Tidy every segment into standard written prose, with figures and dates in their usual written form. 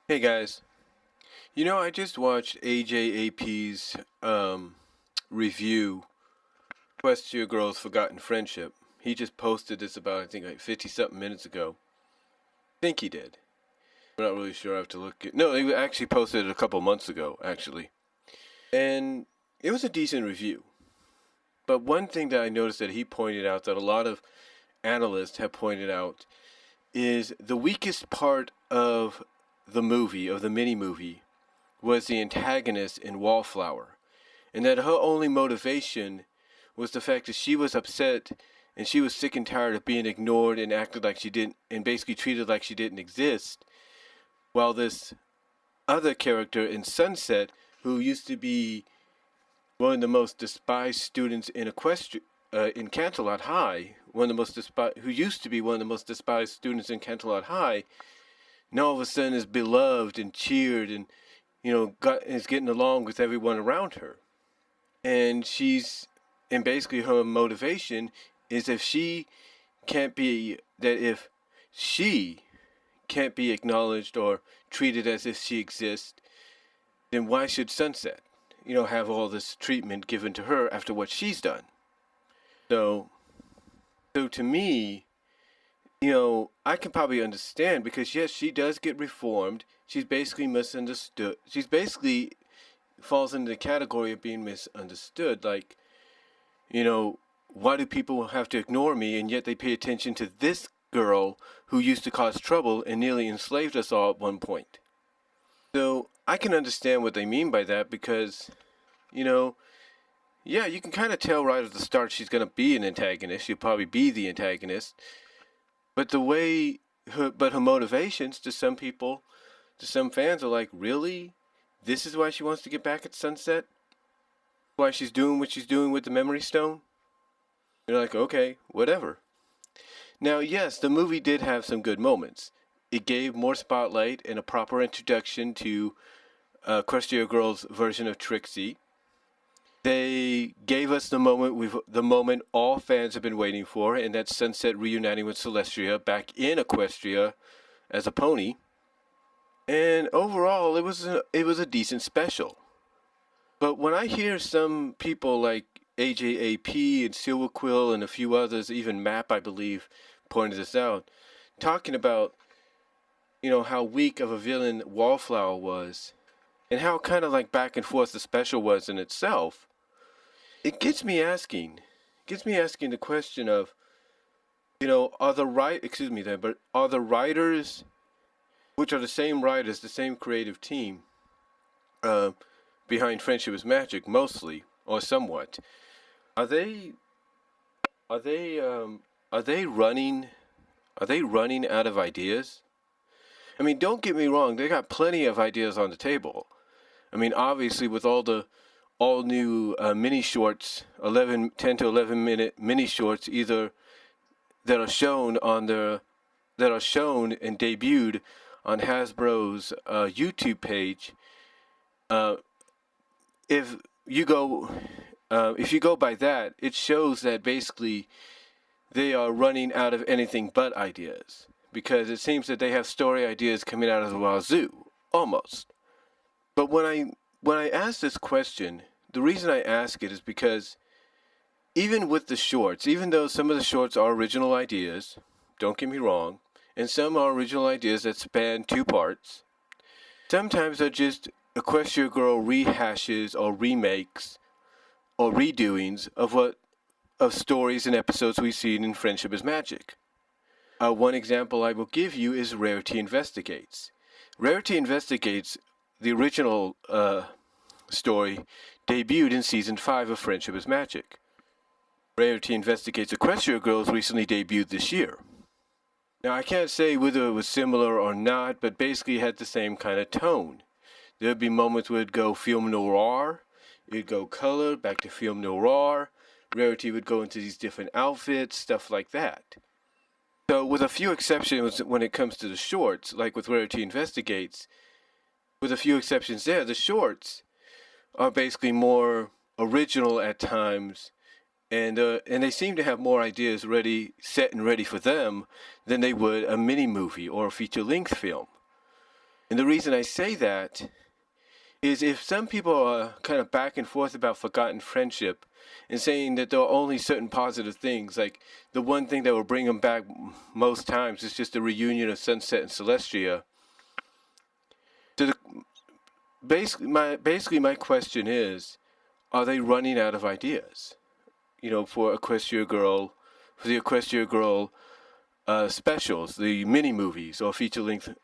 Hey guys, I just watched AJAP's review, Equestria Girl's Forgotten Friendship. He just posted this about, I think, like 50 something minutes ago. I think he did. I'm not really sure. I have to look at. No, he actually posted it a couple months ago, actually. And it was a decent review. But one thing that I noticed that he pointed out, that a lot of analysts have pointed out, is the weakest part of the movie, of the mini movie, was the antagonist in Wallflower, and that her only motivation was the fact that she was upset and she was sick and tired of being ignored and acted like she didn't, and basically treated like she didn't exist, while this other character in Sunset, who used to be one of the most despised students in in Canterlot High, who used to be one of the most despised students in Canterlot High, now all of a sudden is beloved and cheered and is getting along with everyone around her. And basically her motivation is if she can't be acknowledged or treated as if she exists, then why should Sunset, have all this treatment given to her after what she's done? So, so to me, I can probably understand because yes, she does get reformed. She's basically misunderstood. She's basically falls into the category of being misunderstood. Like, why do people have to ignore me and yet they pay attention to this girl who used to cause trouble and nearly enslaved us all at one point? So I can understand what they mean by that because, yeah, you can kind of tell right at the start she's going to be an antagonist. She'll probably be the antagonist. But her motivations to some people, to some fans are like, really? This is why she wants to get back at Sunset? Why she's doing what she's doing with the Memory Stone? You're like, okay, whatever. Now, yes, the movie did have some good moments. It gave more spotlight and a proper introduction to Equestria Girl's version of Trixie. They gave us the moment all fans have been waiting for, and that's Sunset reuniting with Celestria back in Equestria as a pony. And overall, it was a decent special. But when I hear some people like AJAP and Silver Quill and a few others, even Map, I believe, pointed this out, talking about how weak of a villain Wallflower was, and how kind of like back and forth the special was in itself. It gets me asking the question of, are the writers, which are the same writers, the same creative team, behind Friendship is Magic, mostly or somewhat, are they are they are they running out of ideas? I mean, don't get me wrong, they got plenty of ideas on the table. I mean, obviously, with all new mini shorts, 10 to 11 minute mini shorts, either that are shown and debuted on Hasbro's YouTube page. Uh, if you go by that, it shows that basically they are running out of anything but ideas, because it seems that they have story ideas coming out of the wazoo, almost. But when I ask this question, the reason I ask it is because even with the shorts, even though some of the shorts are original ideas, don't get me wrong, and some are original ideas that span two parts, sometimes they're just Equestria Girl rehashes or remakes or redoings of stories and episodes we've seen in Friendship is Magic. One example I will give you is Rarity Investigates. Rarity Investigates, the original story, debuted in Season 5 of Friendship is Magic. Rarity Investigates Equestria Girls recently debuted this year. Now, I can't say whether it was similar or not, but basically it had the same kind of tone. There would be moments where it'd go film noir, it'd go color, back to film noir, Rarity would go into these different outfits, stuff like that. So with a few exceptions when it comes to the shorts, like with Rarity Investigates, with a few exceptions there, the shorts are basically more original at times, and they seem to have more ideas set and ready for them than they would a mini movie or a feature-length film. And the reason I say that is if some people are kind of back and forth about forgotten friendship and saying that there are only certain positive things, like the one thing that will bring them back most times is just the reunion of Sunset and Celestia. So basically my question is, are they running out of ideas? For Equestria Girl, for the Equestria Girl specials, the mini movies or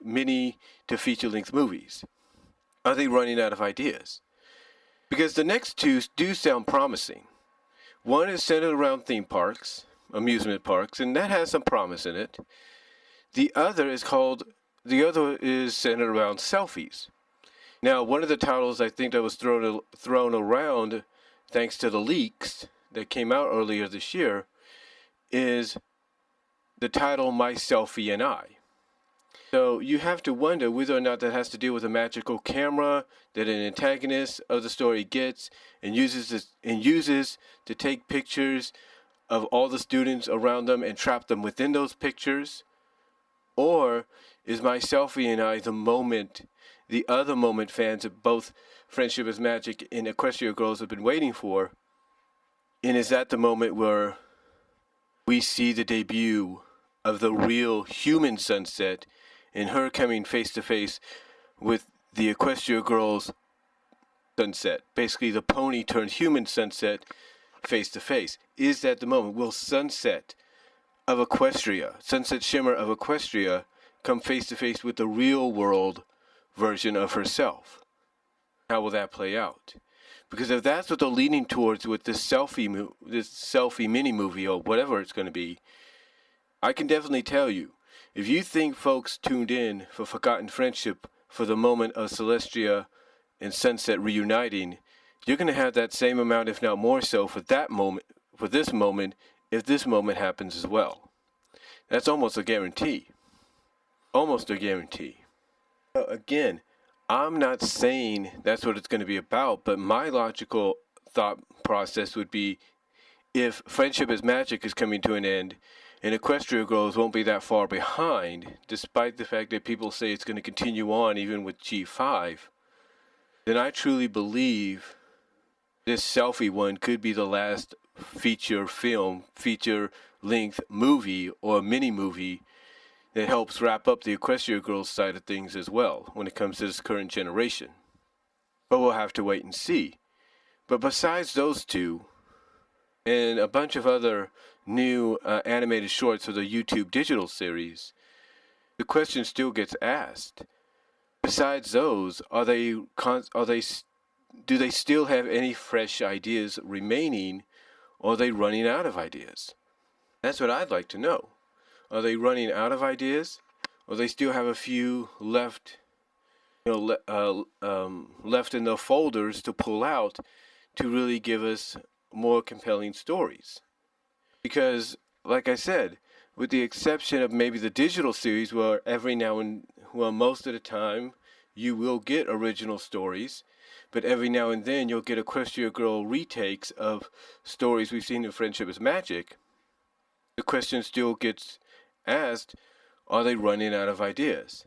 mini to feature length movies. Are they running out of ideas? Because the next two do sound promising. One is centered around theme parks, amusement parks, and that has some promise in it. The other is centered around selfies. Now, one of the titles I think that was thrown around, thanks to the leaks that came out earlier this year, is the title My Selfie and I. So you have to wonder whether or not that has to do with a magical camera that an antagonist of the story gets and uses to take pictures of all the students around them and trap them within those pictures. Or is My Selfie and I the other moment fans of both Friendship is Magic and Equestria Girls have been waiting for? And is that the moment where we see the debut of the real human Sunset and her coming face to face with the Equestria Girls Sunset, basically the pony turned human Sunset, face to face? Is that the moment? Will Sunset Shimmer of Equestria, come face to face with the real world version of herself? How will that play out? Because if that's what they're leaning towards with this selfie mini movie or whatever it's going to be, I can definitely tell you, if you think folks tuned in for Forgotten Friendship for the moment of Celestia and Sunset reuniting, you're going to have that same amount, if not more so, for this moment, if this moment happens as well. That's almost a guarantee. Almost a guarantee. Again, I'm not saying that's what it's going to be about, but my logical thought process would be, if Friendship is Magic is coming to an end, and Equestria Girls won't be that far behind, despite the fact that people say it's going to continue on even with G5, then I truly believe this selfie one could be the last feature-length movie or mini-movie that helps wrap up the Equestria Girls side of things as well when it comes to this current generation. But we'll have to wait and see. But besides those two, and a bunch of other new animated shorts for the YouTube digital series, the question still gets asked. Besides those, do they still have any fresh ideas remaining, or are they running out of ideas? That's what I'd like to know. Are they running out of ideas, or they still have a few left, left in their folders to pull out to really give us more compelling stories? Because, like I said, with the exception of maybe the digital series, where most of the time you will get original stories, but every now and then you'll get Equestria Girl retakes of stories we've seen in Friendship is Magic, the question still gets asked, are they running out of ideas?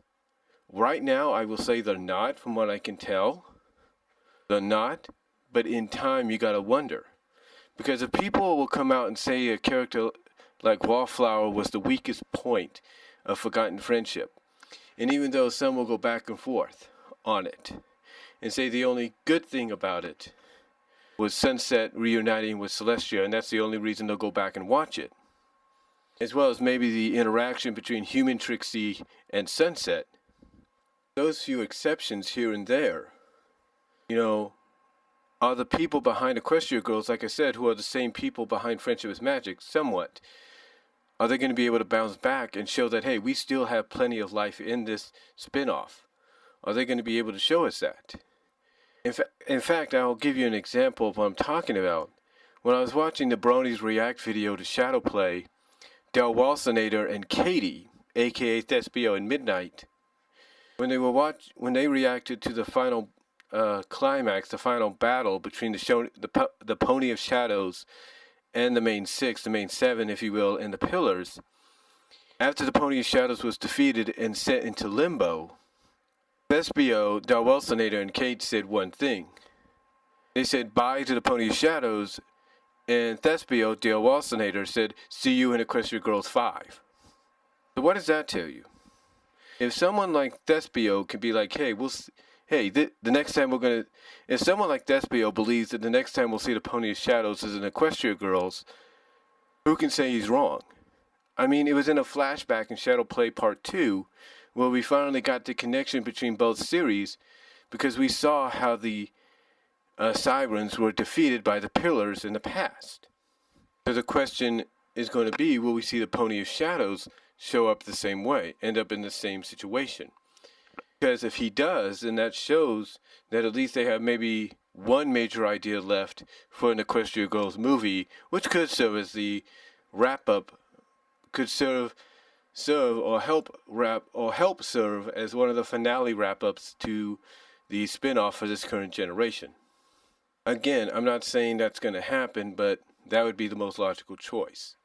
Right now, I will say they're not, from what I can tell. They're not, but in time you gotta wonder. Because if people will come out and say a character like Wallflower was the weakest point of Forgotten Friendship, and even though some will go back and forth on it, and say the only good thing about it was Sunset reuniting with Celestia, and that's the only reason they'll go back and watch it, as well as maybe the interaction between Human Trixie and Sunset, those few exceptions here and there, are the people behind Equestria Girls, like I said, who are the same people behind Friendship is Magic, somewhat. Are they going to be able to bounce back and show that, hey, we still have plenty of life in this spin-off? Are they going to be able to show us that? In fact, I'll give you an example of what I'm talking about. When I was watching the Bronies react video to Shadowplay, Del Walsonator and Katie, aka Thespio and Midnight, when they reacted to the final climax, the final battle between the Pony of Shadows and the main seven, if you will, and the Pillars, after the Pony of Shadows was defeated and sent into limbo, Thespio, Dalwelsonator, and Kate said one thing. They said bye to the Pony of Shadows, and Thespio, Dalwelsonator, said see you in Equestria Girls 5. So what does that tell you? If someone like Thespio can be like, hey, the next time we're gonna, if someone like Thespio believes that the next time we'll see the Pony of Shadows is in Equestria Girls, who can say he's wrong? I mean, it was in a flashback in Shadow Play Part 2 where we finally got the connection between both series because we saw how the Sirens were defeated by the Pillars in the past. So the question is going to be, will we see the Pony of Shadows show up the same way, end up in the same situation? Because if he does, then that shows that at least they have maybe one major idea left for an Equestria Girls movie, which could serve as the wrap-up, could serve or help serve as one of the finale wrap-ups to the spin-off for this current generation. Again, I'm not saying that's going to happen, but that would be the most logical choice.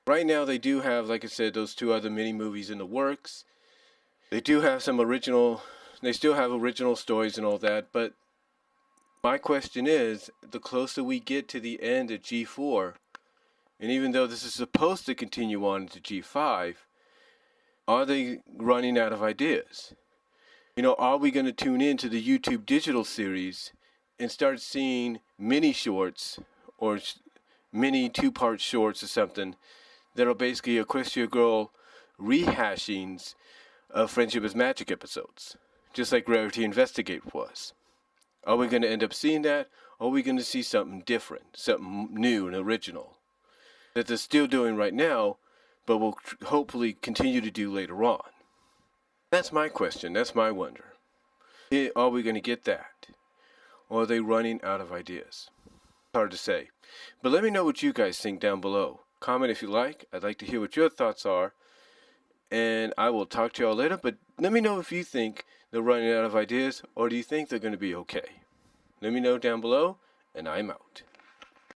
Right now, they do have, like I said, those 2 other mini-movies in the works. They do have they still have original stories and all that, but my question is, the closer we get to the end of G4, and even though this is supposed to continue on to G5, are they running out of ideas? Are we going to tune into the YouTube digital series and start seeing mini shorts or mini 2-part shorts or something that are basically Equestria Girl rehashings of Friendship is Magic episodes, just like Rarity Investigate was? Are we going to end up seeing that, or are we going to see something different, something new and original that they're still doing right now, but will hopefully continue to do later on? That's my question. That's my wonder. Are we going to get that? Or are they running out of ideas? Hard to say. But let me know what you guys think down below. Comment if you like. I'd like to hear what your thoughts are. And I will talk to y'all later. But let me know if you think they're running out of ideas, or do you think they're going to be okay? Let me know down below, and I'm out.